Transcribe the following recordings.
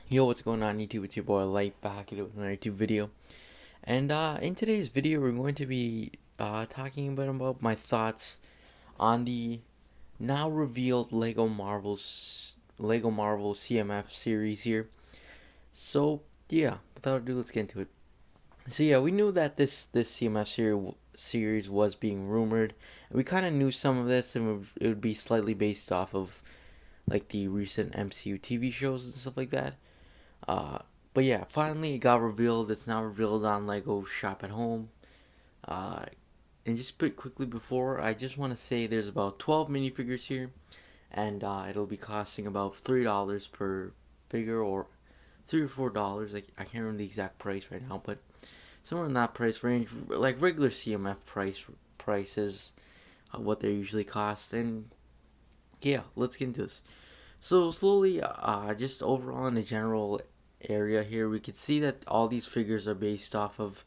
Yo, what's going on YouTube? It's your boy Light back with another YouTube video. And in today's video, we're going to be talking about my thoughts on the now revealed Lego Marvel CMF series here. So yeah, without ado, let's get into it. So yeah, we knew that this CMF series was being rumored. We kind of knew some of this, and it would be slightly based off of like the recent MCU TV shows and stuff like that. Uh, but yeah, finally it got revealed. It's now revealed on Lego Shop at Home. Uh, and just pretty quickly before, I just want to say there's about 12 minifigures here, and it'll be costing about $3 per figure, or $3 or $4. Like I can't remember the exact price right now, but somewhere in that price range, like regular CMF prices, what they usually cost. And yeah, let's get into this. So slowly, just overall in the general area here, we could see that all these figures are based off of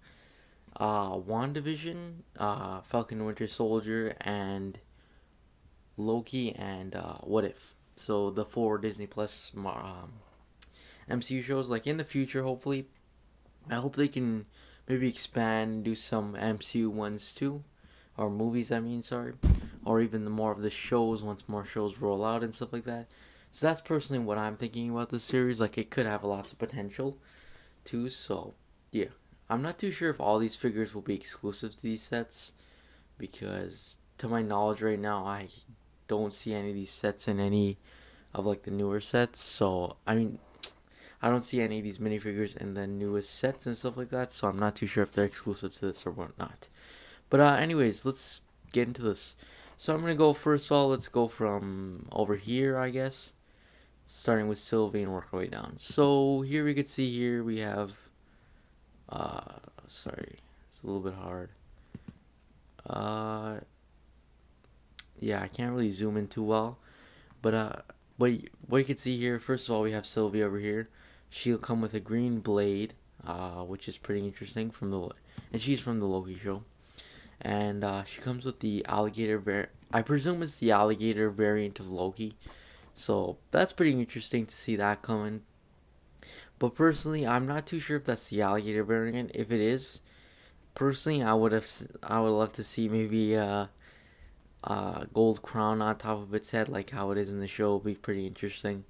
WandaVision, Falcon and Winter Soldier, and Loki, and What If. So the four Disney Plus MCU shows. Like in the future, hopefully, I hope they can maybe expand, and do some MCU ones too, or movies. I mean, sorry, or even more of the shows once more shows roll out and stuff like that. So that's personally what I'm thinking about this series. Like it could have lots of potential too. So yeah, I'm not too sure if all these figures will be exclusive to these sets, because to my knowledge right now, I don't see any of these sets in any of like the newer sets. So I mean, I don't see any of these minifigures in the newest sets and stuff like that. So I'm not too sure if they're exclusive to this or whatnot. But anyways, let's get into this. So I'm gonna go first of all. Let's go from over here, I guess, starting with Sylvie and work our way down. So here we could see here we have sorry, it's a little bit hard. Uh yeah, I can't really zoom in too well. But what you can see here, first of all, we have Sylvie over here. She'll come with a green blade, which is pretty interesting and she's from the Loki show. And she comes with the I presume it's the alligator variant of Loki. So that's pretty interesting to see that coming. But personally, I'm not too sure if that's the alligator variant. If it is, personally, I would love to see maybe gold crown on top of its head, like how it is in the show. Would be pretty interesting.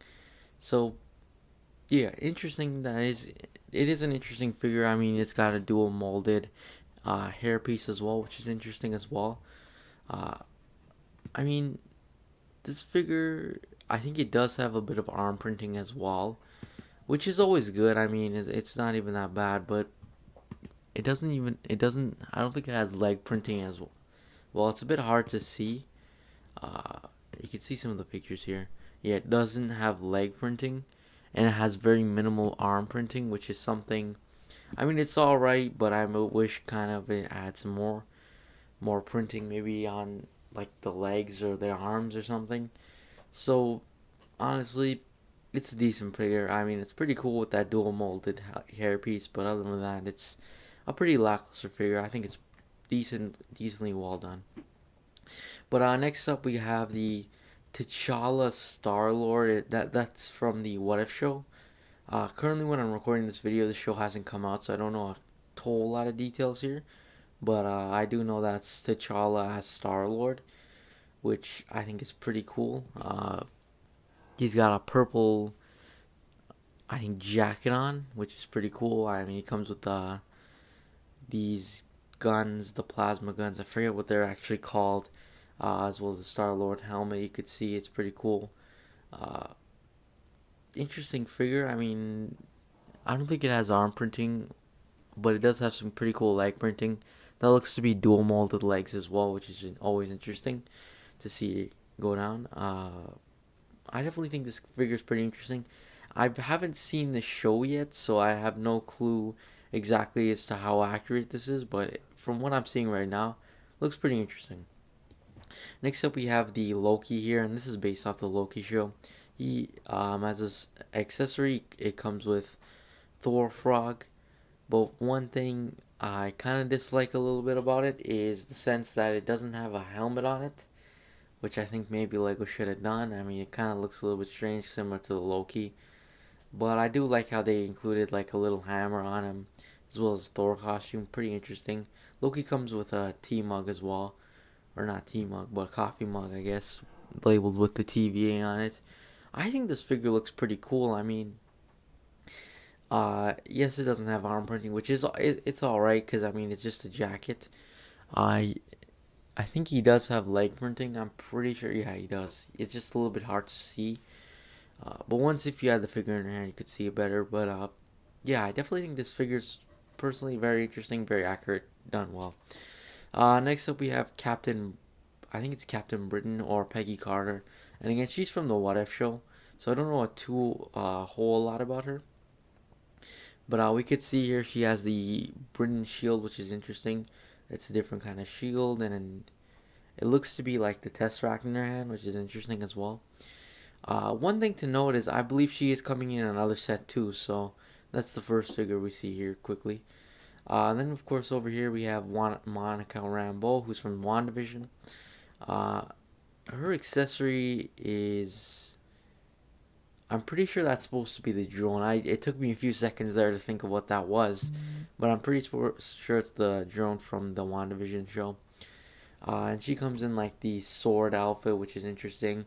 So yeah, interesting. It is an interesting figure. I mean, it's got a dual molded hairpiece as well, which is interesting as well. Uh, I mean, this figure, I think it does have a bit of arm printing as well, which is always good. I mean, it's not even that bad, but it doesn't, I don't think it has leg printing as well. Well, it's a bit hard to see. Uh, you can see some of the pictures here. Yeah, it doesn't have leg printing, and it has very minimal arm printing, which is something. I mean, it's all right, but I wish kind of it had some more printing, maybe on like the legs or the arms or something. So honestly, it's a decent figure. I mean, it's pretty cool with that dual molded hairpiece, but other than that, it's a pretty lackluster figure. I think it's decently well done. But next up we have the T'Challa Star Lord. That's from the What If show. Currently, when I'm recording this video, the show hasn't come out, so I don't know a whole lot of details here. But I do know that's T'Challa as Star Lord, which I think is pretty cool. He's got a purple, I think, jacket on, which is pretty cool. I mean, he comes with these guns, the plasma guns. I forget what they're actually called, as well as the Star Lord helmet. You could see it's pretty cool. Uh, Interesting figure. I mean, I don't think it has arm printing, but it does have some pretty cool leg printing. That looks to be dual molded legs as well, which is always interesting to see go down. I definitely think this figure is pretty interesting. I haven't seen the show yet, so I have no clue exactly as to how accurate this is, but from what I'm seeing right now, looks pretty interesting. Next up, we have the Loki here, and this is based off the Loki show. He as his accessory, it comes with Thor frog, but one thing I kind of dislike a little bit about it is the sense that it doesn't have a helmet on it, which I think maybe Lego should have done. I mean, it kind of looks a little bit strange, similar to the Loki. But I do like how they included like a little hammer on him, as well as Thor costume. Pretty interesting. Loki comes with a tea mug as well, or not tea mug, but coffee mug, I guess, labeled with the TVA on it. I think this figure looks pretty cool. I mean, yes, it doesn't have arm printing, which is it's all right because I mean it's just a jacket. I I think he does have leg printing. I'm pretty sure. Yeah, he does. It's just a little bit hard to see. But once if you had the figure in your hand, you could see it better. But yeah, I definitely think this figure's personally very interesting, very accurate, done well. Next up we have Captain. I think it's Captain Britain or Peggy Carter, and again she's from the What If show, so I don't know a whole lot about her. But we could see here she has the Britain shield, which is interesting. It's a different kind of shield, and it looks to be like the Tesseract in her hand, which is interesting as well. One thing to note is I believe she is coming in another set too, so that's the first figure we see here quickly. And then of course over here we have Monica Rambo, who's from WandaVision. Uh, Her accessory is, I'm pretty sure that's supposed to be the drone. It took me a few seconds there to think of what that was, but I'm pretty sure it's the drone from the WandaVision show. And she comes in like the sword outfit, which is interesting.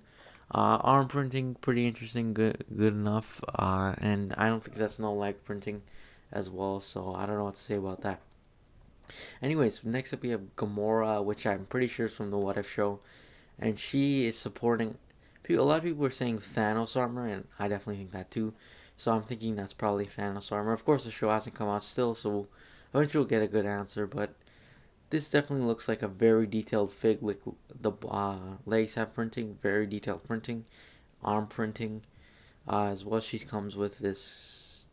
Arm printing, pretty interesting, good enough. And I don't think that's no leg printing as well, so I don't know what to say about that. Anyways, next up we have Gamora, which I'm pretty sure is from the What If show, and she is supporting. A lot of people are saying Thanos armor, and I definitely think that too. So I'm thinking that's probably Thanos armor. Of course, the show hasn't come out still, so eventually we'll get a good answer. But this definitely looks like a very detailed fig. Like the legs have printing, very detailed printing, arm printing, as well. She comes with this.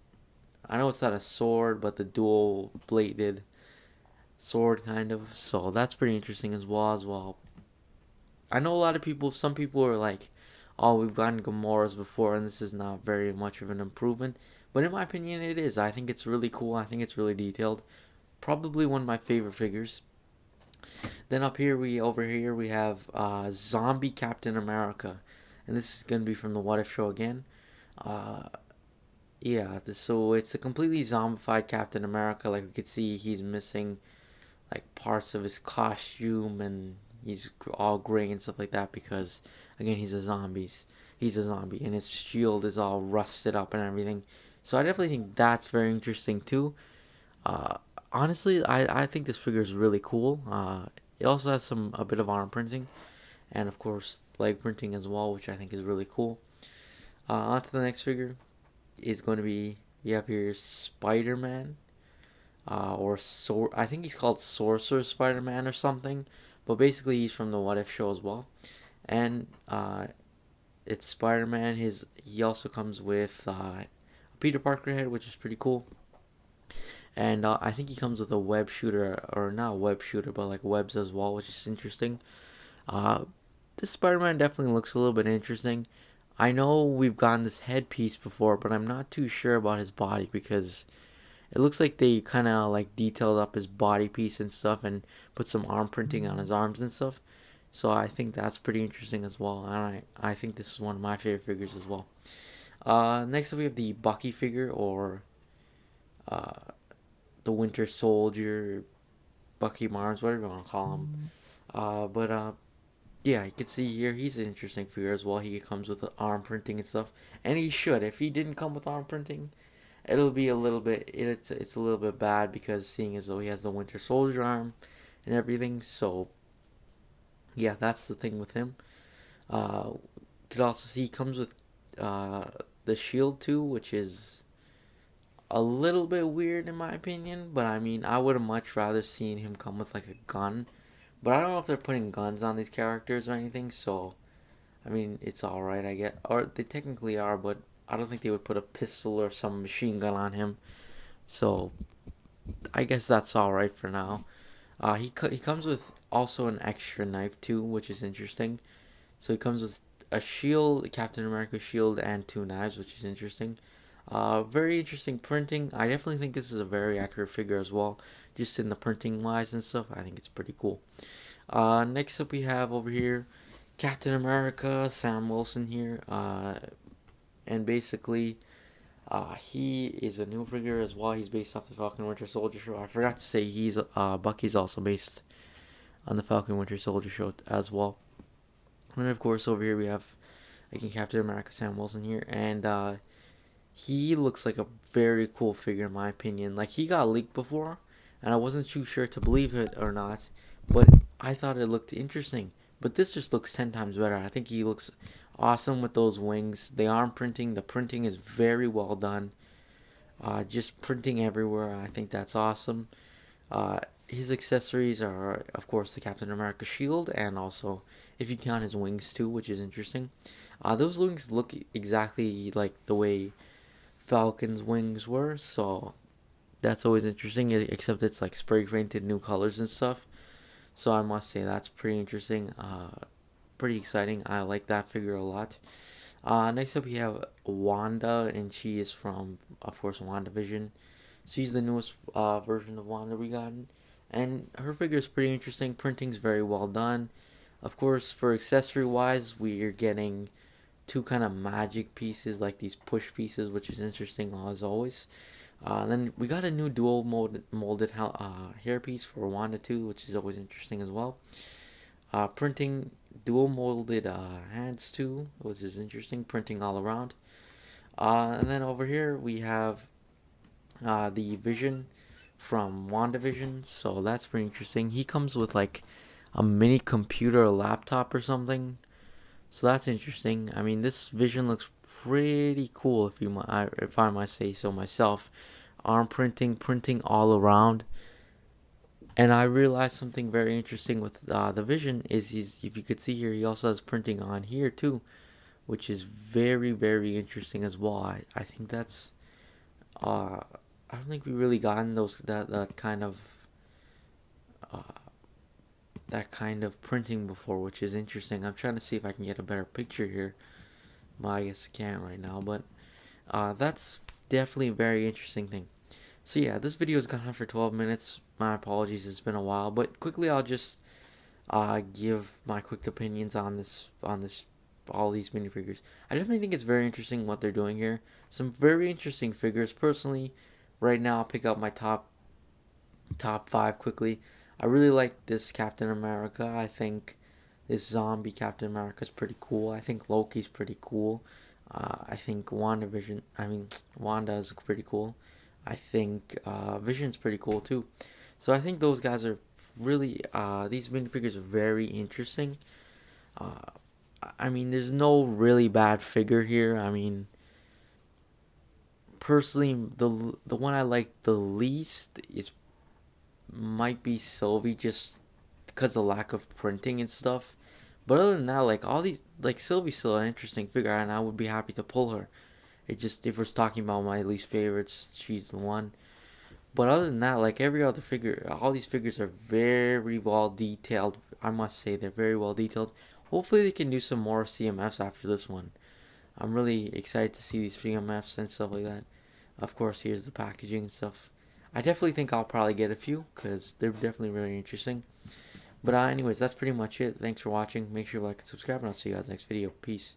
I know it's not a sword, but the dual bladed sword kind of. So that's pretty interesting as well. I know a lot of people. Some people are like, "Oh, we've gotten Gamoras before, and this is not very much of an improvement." But in my opinion, it is. I think it's really cool. I think it's really detailed. Probably one of my favorite figures. Then over here we have Zombie Captain America, and this is gonna be from the What If show again. Uh, yeah, so it's a completely zombified Captain America. Like we could see, he's missing like parts of his costume, and he's all gray and stuff like that because again he's a zombie, and his shield is all rusted up and everything. So I definitely think that's very interesting too. uh, Honestly, I think this figure is really cool. It also has a bit of arm printing, and of course leg printing as well, which I think is really cool. On to the next figure is going to be, we have here Spider-Man, I think he's called Sorcerer Spider-Man or something, but basically he's from the What If show as well, and it's Spider-Man. He also comes with a Peter Parker head, which is pretty cool, and I think he comes with a web shooter, or not a web shooter, but like webs as well, which is interesting. Uh, this Spider-Man definitely looks a little bit interesting. I know we've gotten this headpiece before, but I'm not too sure about his body because it looks like they kind of like detailed up his body piece and stuff and put some arm printing on his arms and stuff. So I think that's pretty interesting as well. And I think this is one of my favorite figures as well. Next up we have the Bucky figure, or uh, the Winter Soldier, Bucky Mars, whatever you want to call him. But yeah, you can see here he's an interesting figure as well. He comes with the arm printing and stuff, and he should. If he didn't come with arm printing, it'll be a little bit. It's a little bit bad because seeing as though he has the Winter Soldier arm and everything. So yeah, that's the thing with him. You could also see he comes with uh, the shield too, which is a little bit weird in my opinion. But I mean, I would have much rather seen him come with like a gun. But I don't know if they're putting guns on these characters or anything. So I mean, it's all right, I get. Or they technically are, but I don't think they would put a pistol or some machine gun on him. So I guess that's all right for now. He comes with also an extra knife too, which is interesting. So he comes with a shield, Captain America shield, and two knives, which is interesting. Very interesting printing. I definitely think this is a very accurate figure as well, just in the printing wise and stuff. I think it's pretty cool. Next up we have over here Captain America, Sam Wilson here, and basically He is a new figure as well. He's based off the Falcon Winter Soldier show. I forgot to say Bucky's also based on the Falcon Winter Soldier show as well. And then of course over here we have again Captain America Sam Wilson here, and he looks like a very cool figure in my opinion. Like he got leaked before, and I wasn't too sure to believe it or not, but I thought it looked interesting. But this just looks 10 times better. I think he looks awesome with those wings. The printing is very well done. Just printing everywhere. I think that's awesome. His accessories are, of course, the Captain America shield, and also, if you count his wings too, which is interesting. Those wings look exactly like the way Falcon's wings were, so that's always interesting. Except it's like spray painted new colors and stuff. So I must say that's pretty interesting. Pretty exciting. I like that figure a lot. Next up we have Wanda, and she is from, of course, WandaVision. She's the newest version of Wanda we got, and her figure is pretty interesting. Printing's very well done. Of course, for accessory wise, we are getting two kind of magic pieces, like these push pieces, which is interesting as always. Then we got a new dual molded hairpiece for Wanda too, which is always interesting as well. Printing dual molded hands too, which is interesting. Printing all around. And then over here we have the Vision from WandaVision, so that's pretty interesting. He comes with like a mini computer or laptop or something, so that's interesting. I mean, this Vision looks pretty cool if I might say so myself. Arm printing all around. And I realized something very interesting with the Vision is if you could see here, he also has printing on here too, which is very, very interesting as well. I think that's uh, I don't think we really gotten that kind of uh, printing before, which is interesting. I'm trying to see if I can get a better picture here. Well, I guess I can't right now, but that's definitely a very interesting thing. So yeah, this video has gone on for 12 minutes. My apologies, it's been a while, but quickly I'll just give my quick opinions on this all these minifigures. I definitely think it's very interesting what they're doing here. Some very interesting figures. Personally, right now I'll pick out my top five quickly. I really like this Captain America. I think this zombie Captain America is pretty cool. I think Loki's pretty cool. I think Wanda is pretty cool. I think Vision's pretty cool too. So I think those guys are really, these minifigures are very interesting. Uh, I mean, there's no really bad figure here. I mean, personally, the one I like the least is might be Sylvie, just because of lack of printing and stuff. But other than that, like all these, like Sylvie's still an interesting figure, and I would be happy to pull her. It just, if we're talking about my least favorites, she's the one. But other than that, like every other figure, all these figures are very well detailed. I must say they're very well detailed. Hopefully they can do some more CMFs after this one. I'm really excited to see these CMFs and stuff like that. Of course, here's the packaging and stuff. I definitely think I'll probably get a few because they're definitely really interesting. But anyways, that's pretty much it. Thanks for watching. Make sure you like and subscribe, and I'll see you guys next video. Peace.